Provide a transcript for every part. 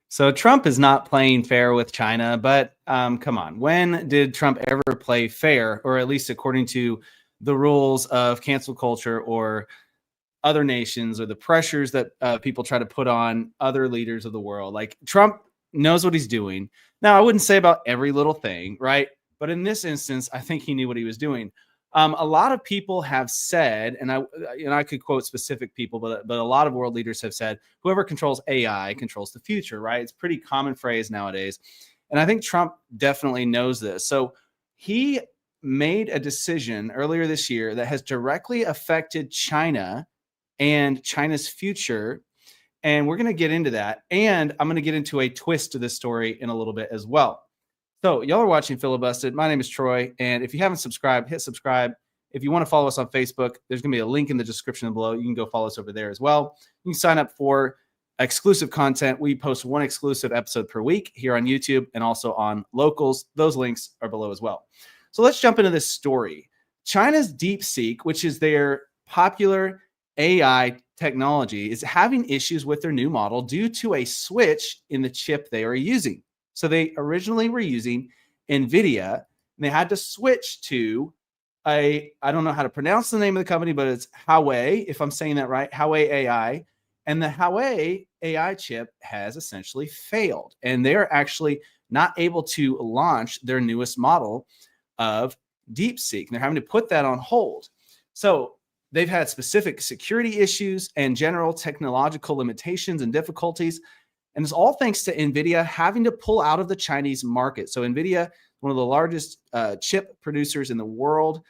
So Trump is not playing fair with China, but come on. When did Trump ever play fair, or at least according to the rules of cancel culture or other nations or the pressures that people try to put on other leaders of the world? Like Trump knows what he's doing. Now, I wouldn't say about every little thing, right? But in this instance, I think he knew what he was doing. A lot of people have said, and I could quote specific people, but a lot of world leaders have said, whoever controls AI controls the future, right? It's a pretty common phrase nowadays, and I think Trump definitely knows this. So he made a decision earlier this year that has directly affected China and China's future. And we're going to get into that. And I'm going to get into a twist to this story in a little bit as well. So y'all are watching Filibusted. My name is Troy. And if you haven't subscribed, hit subscribe. If you want to follow us on Facebook, there's going to be a link in the description below. You can go follow us over there as well. You can sign up for exclusive content. We post one exclusive episode per week here on YouTube and also on Locals. Those links are below as well. So let's jump into this story. China's DeepSeek, which is their popular AI technology, is having issues with their new model due to a switch in the chip they are using. So they originally were using NVIDIA, and they had to switch to I don't know how to pronounce the name of the company, but it's Huawei, if I'm saying that right, Huawei AI. And the Huawei AI chip has essentially failed, and they're actually not able to launch their newest model of DeepSeek. They're having to put that on hold. So they've had specific security issues and general technological limitations and difficulties. And it's all thanks to NVIDIA having to pull out of the Chinese market. So NVIDIA, one of the largest chip producers in the world.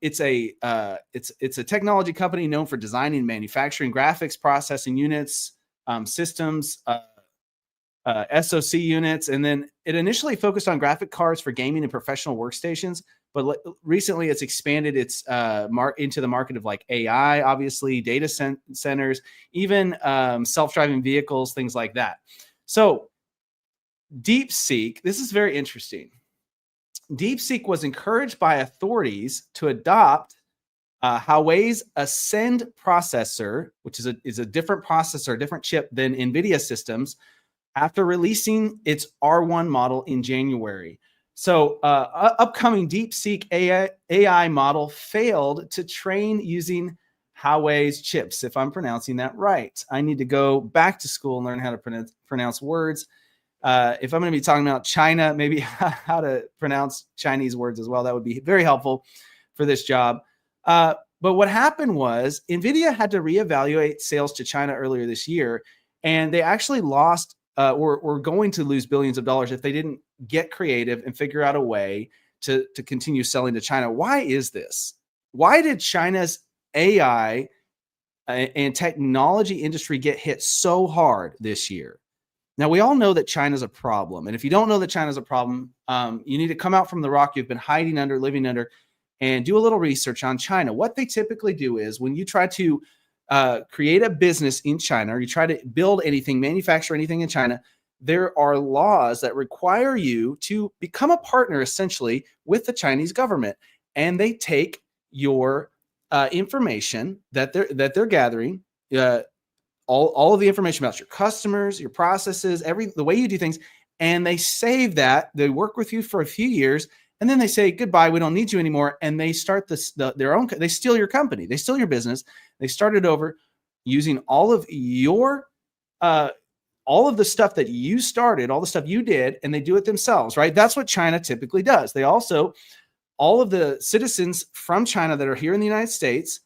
It's a technology company known for designing and manufacturing graphics processing units, systems, SoC units, and then it initially focused on graphic cards for gaming and professional workstations. But recently, it's expanded its into the market of like AI, obviously, data centers, even self-driving vehicles, things like that. So DeepSeek, this is very interesting. DeepSeek was encouraged by authorities to adopt Huawei's Ascend processor, which is a different processor, different chip than NVIDIA systems, after releasing its R1 model in January. So upcoming DeepSeek AI model failed to train using Huawei's chips, if I'm pronouncing that right. I need to go back to school and learn how to pronounce words. If I'm going to be talking about China, maybe how to pronounce Chinese words as well, that would be very helpful for this job. But what happened was NVIDIA had to reevaluate sales to China earlier this year, and they actually lost were going to lose billions of dollars if they didn't get creative and figure out a way to continue selling to China. Why is this? Why did China's AI and technology industry get hit so hard this year? Now, we all know that China's a problem. And if you don't know that China's a problem, you need to come out from the rock you've been hiding under, living under, and do a little research on China. What they typically do is when you try to create a business in China, or you try to build anything, manufacture anything in China, there are laws that require you to become a partner essentially with the Chinese government. And they take your information that they're gathering, all of the information about your customers, your processes, the way you do things, and they save that. They work with you for a few years, and then they say goodbye. We don't need you anymore, and they start their own. They steal your company. They steal your business. They start it over using all of your all of the stuff that you started, all the stuff you did, and they do it themselves. Right? That's what China typically does. They also, all of the citizens from China that are here in the United States,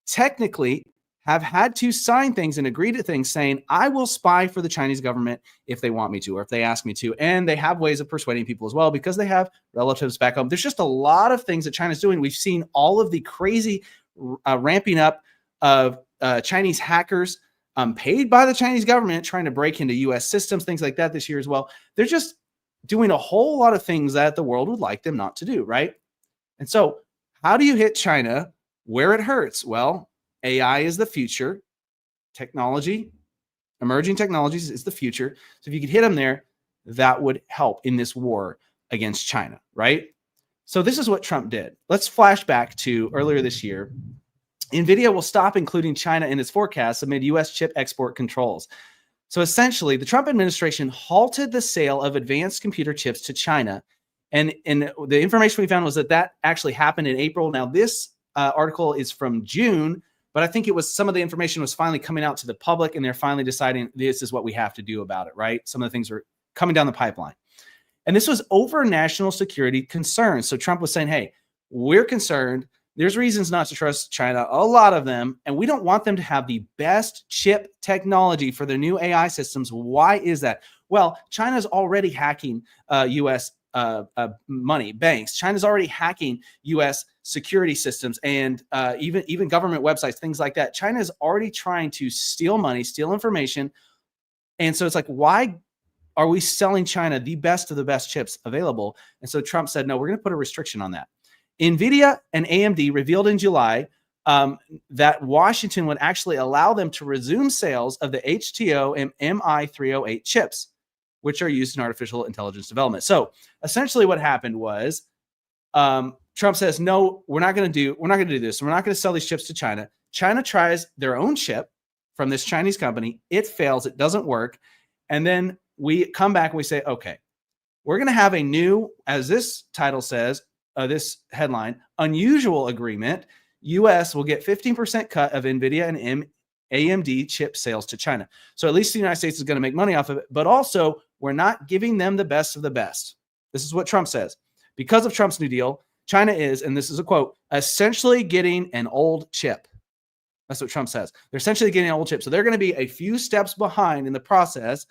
technically have had to sign things and agree to things saying, I will spy for the Chinese government if they want me to, or if they ask me to. And they have ways of persuading people as well because they have relatives back home. There's just a lot of things that China's doing. We've seen all of the crazy ramping up of Chinese hackers paid by the Chinese government trying to break into U.S. systems, things like that this year as well. They're just doing a whole lot of things that the world would like them not to do, right? And so how do you hit China where it hurts? Well, AI is the future. Technology, emerging technologies is the future. So if you could hit them there, that would help in this war against China, right? So this is what Trump did. Let's flash back to earlier this year. NVIDIA will stop including China in its forecasts amid U.S. chip export controls. So essentially, the Trump administration halted the sale of advanced computer chips to China. And the information we found was that actually happened in April. Now, this article is from June, but I think it was some of the information was finally coming out to the public, and they're finally deciding this is what we have to do about it, right? Some of the things are coming down the pipeline. And this was over national security concerns. So Trump was saying, hey, we're concerned. There's reasons not to trust China, a lot of them, and we don't want them to have the best chip technology for their new AI systems. Why is that? Well, China's already hacking U.S. Money, banks. China's already hacking U.S. security systems and even government websites, things like that. China is already trying to steal money, steal information. And so it's like, why are we selling China the best of the best chips available? And so Trump said, no, we're going to put a restriction on that. NVIDIA and AMD revealed in July that Washington would actually allow them to resume sales of the HTO and MI308 chips, which are used in artificial intelligence development. So essentially what happened was Trump says, no, we're not going to do this. We're not going to sell these chips to China. China tries their own chip from this Chinese company. It fails. It doesn't work. And then we come back and we say, okay, we're going to have a new, as this title says, this headline, unusual agreement. U.S. will get 15% cut of NVIDIA and AMD chip sales to China. So at least the United States is going to make money off of it, but also we're not giving them the best of the best. This is what Trump says. Because of Trump's New Deal, China is, and this is a quote, essentially getting an old chip. That's what Trump says. They're essentially getting an old chip. So they're going to be a few steps behind in the process.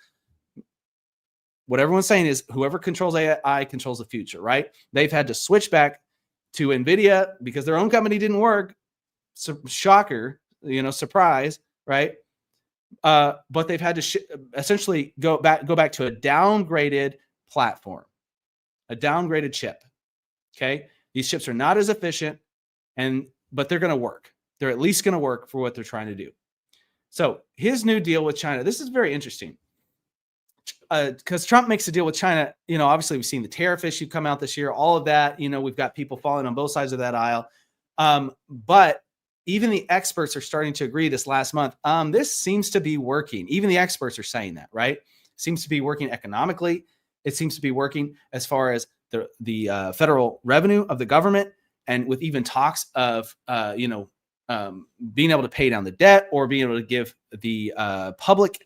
What everyone's saying is whoever controls AI controls the future, right? They've had to switch back to NVIDIA because their own company didn't work. So, shocker, surprise, right? But they've had to essentially go back to a downgraded platform, a downgraded chip. Okay, these chips are not as efficient, but they're going to work. They're at least going to work for what they're trying to do. So his new deal with China. This is very interesting. Because Trump makes a deal with China, obviously we've seen the tariff issue come out this year, all of that, we've got people falling on both sides of that aisle. But even the experts are starting to agree this last month. This seems to be working. Even the experts are saying that, right? Seems to be working economically. It seems to be working as far as the federal revenue of the government, and with even talks of, being able to pay down the debt or being able to give the public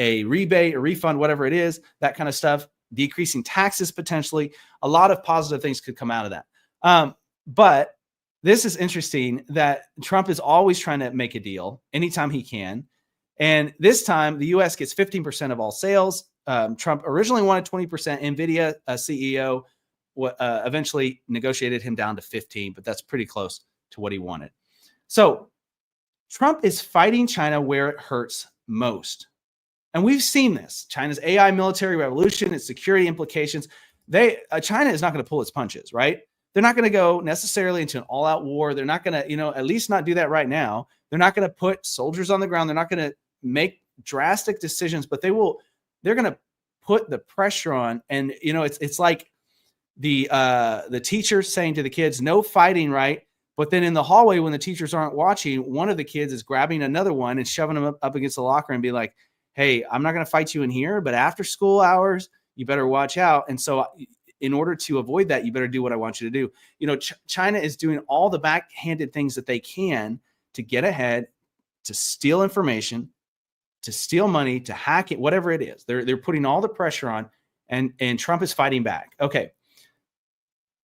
a rebate, a refund, whatever it is, that kind of stuff, decreasing taxes potentially. A lot of positive things could come out of that. But this is interesting that Trump is always trying to make a deal anytime he can. And this time, the U.S. gets 15% of all sales. Trump originally wanted 20%. NVIDIA CEO eventually negotiated him down to 15%, but that's pretty close to what he wanted. So Trump is fighting China where it hurts most. And we've seen this. China's AI military revolution, its security implications. China is not going to pull its punches, right? They're not going to go necessarily into an all-out war. They're not going to, at least not do that right now. They're not going to put soldiers on the ground. They're not going to make drastic decisions, but they're going to put the pressure on. And, it's like the teacher saying to the kids, no fighting, right? But then in the hallway, when the teachers aren't watching, one of the kids is grabbing another one and shoving them up against the locker and be like, hey, I'm not going to fight you in here, but after school hours, you better watch out. And so in order to avoid that, you better do what I want you to do. China is doing all the backhanded things that they can to get ahead, to steal information, to steal money, to hack it, whatever it is. They're putting all the pressure on, and Trump is fighting back. Okay.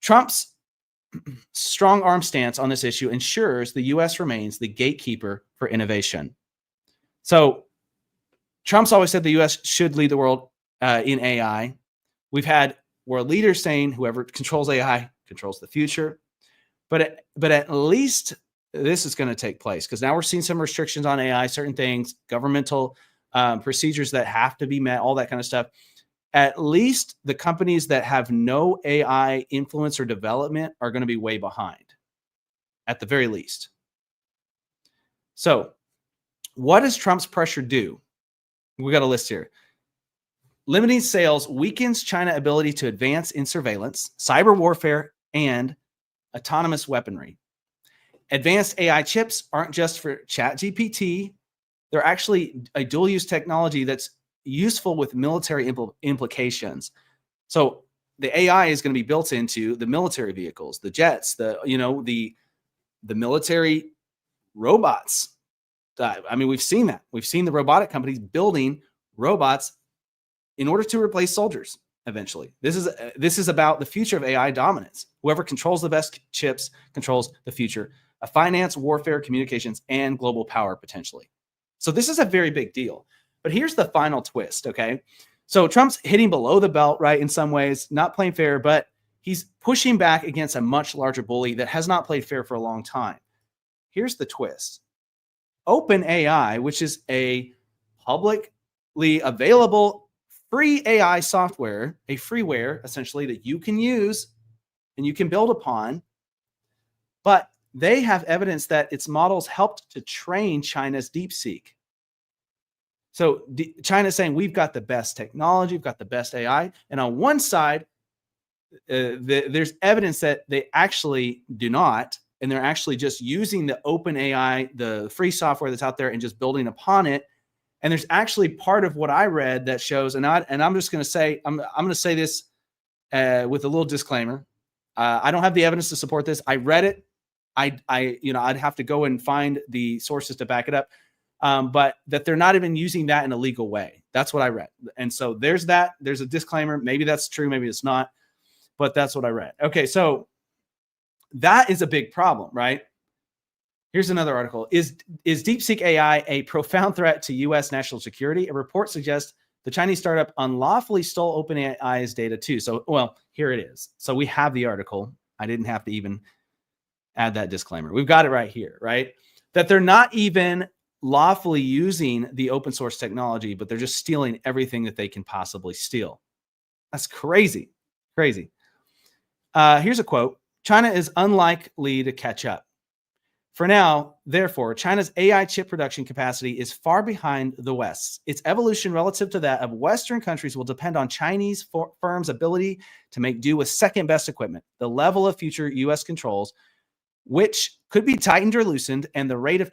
Trump's strong arm stance on this issue ensures the U.S. remains the gatekeeper for innovation. So Trump's always said the U.S. should lead the world in AI. We've had world leaders saying whoever controls AI controls the future. But at least this is going to take place, because now we're seeing some restrictions on AI, certain things, governmental procedures that have to be met, all that kind of stuff. At least the companies that have no AI influence or development are going to be way behind, at the very least. So what does Trump's pressure do? We got a list here. Limiting sales weakens China's ability to advance in surveillance, cyber warfare, and autonomous weaponry. Advanced AI chips aren't just for ChatGPT. They're actually a dual-use technology that's useful with military implications. So the AI is going to be built into the military vehicles, the jets, the military robots. I mean, we've seen that. We've seen the robotic companies building robots in order to replace soldiers eventually. This is about the future of AI dominance. Whoever controls the best chips controls the future of finance, warfare, communications, and global power potentially. So this is a very big deal. But here's the final twist, okay? So Trump's hitting below the belt, right, in some ways, not playing fair, but he's pushing back against a much larger bully that has not played fair for a long time. Here's the twist. OpenAI, which is a publicly available free AI software, a freeware essentially that you can use and you can build upon, but they have evidence that its models helped to train China's DeepSeek. So China's saying we've got the best technology, we've got the best AI, and on one side, there's evidence that they actually do not, and they're actually just using the OpenAI, the free software that's out there, and just building upon it. And there's actually part of what I read that shows, and I'm just going to say, I'm going to say this with a little disclaimer. I don't have the evidence to support this. I read it. I'd have to go and find the sources to back it up. But that they're not even using that in a legal way. That's what I read. And so there's that. There's a disclaimer. Maybe that's true. Maybe it's not. But that's what I read. Okay, so that is a big problem, right? Here's another article. Is DeepSeek AI a profound threat to U.S. national security? A report suggests the Chinese startup unlawfully stole OpenAI's data too. So, well, here it is. So we have the article. I didn't have to even add that disclaimer. We've got it right here, right? That they're not even lawfully using the open source technology, but they're just stealing everything that they can possibly steal. That's crazy, crazy. Here's a quote. China is unlikely to catch up. For now, therefore, China's AI chip production capacity is far behind the West's. Its evolution relative to that of Western countries will depend on Chinese firms' ability to make do with second-best equipment, the level of future U.S. controls, which could be tightened or loosened, and the rate of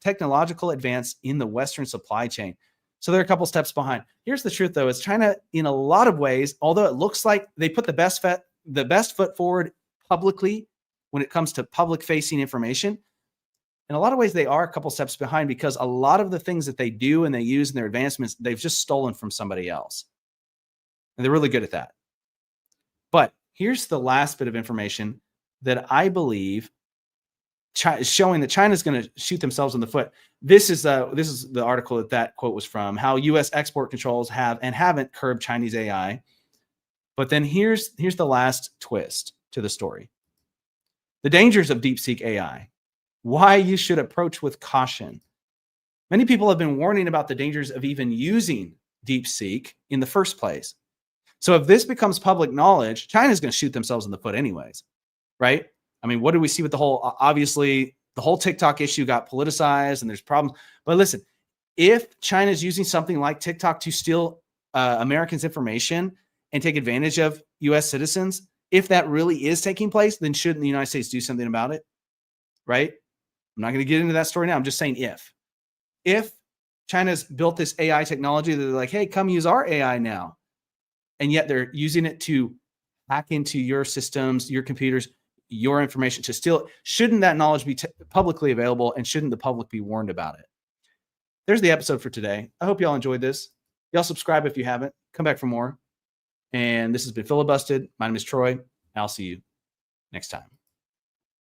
technological advance in the Western supply chain. So they're a couple steps behind. Here's the truth, though, is China, in a lot of ways, although it looks like they put the best foot forward publicly when it comes to public-facing information, in a lot of ways, they are a couple steps behind because a lot of the things that they do and they use in their advancements, they've just stolen from somebody else. And they're really good at that. But here's the last bit of information that I believe is showing that China's going to shoot themselves in the foot. This is the article that quote was from, how U.S. export controls have and haven't curbed Chinese AI. But then here's the last twist to the story. The dangers of DeepSeek AI. Why you should approach with caution. Many people have been warning about the dangers of even using DeepSeek in the first place. So if this becomes public knowledge, China's going to shoot themselves in the foot anyways, right? I mean, what do we see with obviously, the whole TikTok issue got politicized and there's problems. But listen, if China's using something like TikTok to steal Americans' information and take advantage of U.S. citizens, if that really is taking place, then shouldn't the United States do something about it, right? I'm not going to get into that story now. I'm just saying if China's built this AI technology that they're like, hey, come use our AI now, and yet they're using it to hack into your systems, your computers, your information to steal, shouldn't that knowledge be publicly available, and shouldn't the public be warned about it? There's the episode for today. I hope y'all enjoyed this. Y'all subscribe if you haven't. Come back for more. And this has been Filibusted. My name is Troy. I'll see you next time.